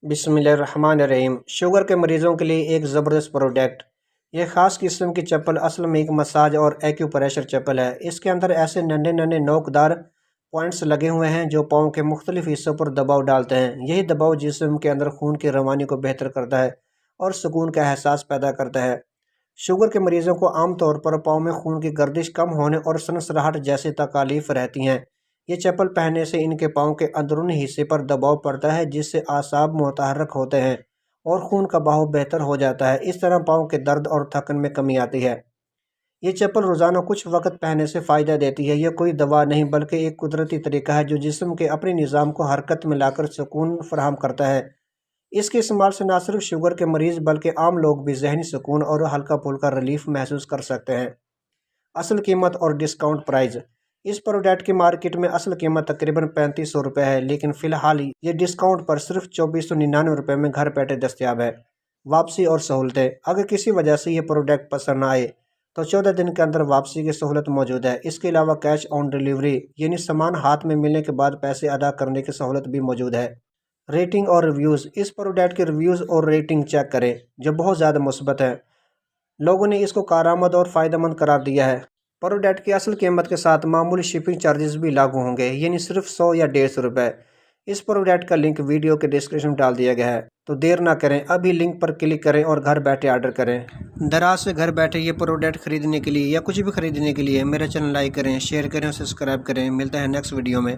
बिस्मिल्लाहिर्रहमानिर्रहीम। शुगर के मरीज़ों के लिए एक ज़बरदस्त प्रोडक्ट। ये ख़ास किस्म की चप्पल असल में एक मसाज और एक्यूप्रेशर चप्पल है। इसके अंदर ऐसे नन्हे नन्हे नोकदार पॉइंट्स लगे हुए हैं जो पाँव के मुख्तलिफ हिस्सों पर दबाव डालते हैं। यही दबाव जिस्म के अंदर खून की रवानी को बेहतर करता है और सुकून का एहसास पैदा करता है। शुगर के मरीज़ों को आमतौर पर पाँव में खून की गर्दिश कम होने और सनसनाहट जैसी तकलीफ रहती हैं। ये चप्पल पहनने से इनके पाँव के अंदरूनी हिस्से पर दबाव पड़ता है जिससे आसाब मुतहर्रिक होते हैं और खून का बहाव बेहतर हो जाता है। इस तरह पाँव के दर्द और थकन में कमी आती है। ये चप्पल रोज़ाना कुछ वक्त पहनने से फ़ायदा देती है। यह कोई दवा नहीं बल्कि एक कुदरती तरीका है जो जिस्म के अपने निज़ाम को हरकत में लाकर सुकून फराहम करता है। इसके इस्तेमाल से न सिर्फ शुगर के मरीज़ बल्कि आम लोग भी ज़हनी सुकून और हल्का फुल्का रिलीफ महसूस कर सकते हैं। असल कीमत और डिस्काउंट प्राइस। इस प्रोडक्ट की मार्केट में असल कीमत तकरीबन 3500 रुपये है, लेकिन फ़िलहाल ये डिस्काउंट पर सिर्फ 2499 रुपये में घर बैठे दस्तयाब है। वापसी और सहूलतें। अगर किसी वजह से ये प्रोडक्ट पसंद ना आए तो 14 दिन के अंदर वापसी की सहूलत मौजूद है। इसके अलावा कैश ऑन डिलीवरी यानी सामान हाथ में मिलने के बाद पैसे अदा करने की सहूलत भी मौजूद है। रेटिंग और रिव्यूज़। इस प्रोडक्ट के रिव्यूज़ और रेटिंग चेक करें जो बहुत ज़्यादा मुस्बत है। लोगों ने इसको कारआमद और फ़ायदेमंद करार दिया है। प्रोडक्ट की असल कीमत के साथ मामूली शिपिंग चार्जेस भी लागू होंगे, यानी सिर्फ 100 या 150 रुपये। इस प्रोडक्ट का लिंक वीडियो के डिस्क्रिप्शन में डाल दिया गया है, तो देर ना करें, अभी लिंक पर क्लिक करें और घर बैठे ऑर्डर करें। दराज से घर बैठे ये प्रोडक्ट खरीदने के लिए या कुछ भी खरीदने के लिए मेरा चैनल लाइक करें, शेयर करें और सब्सक्राइब करें। मिलता है नेक्स्ट वीडियो में।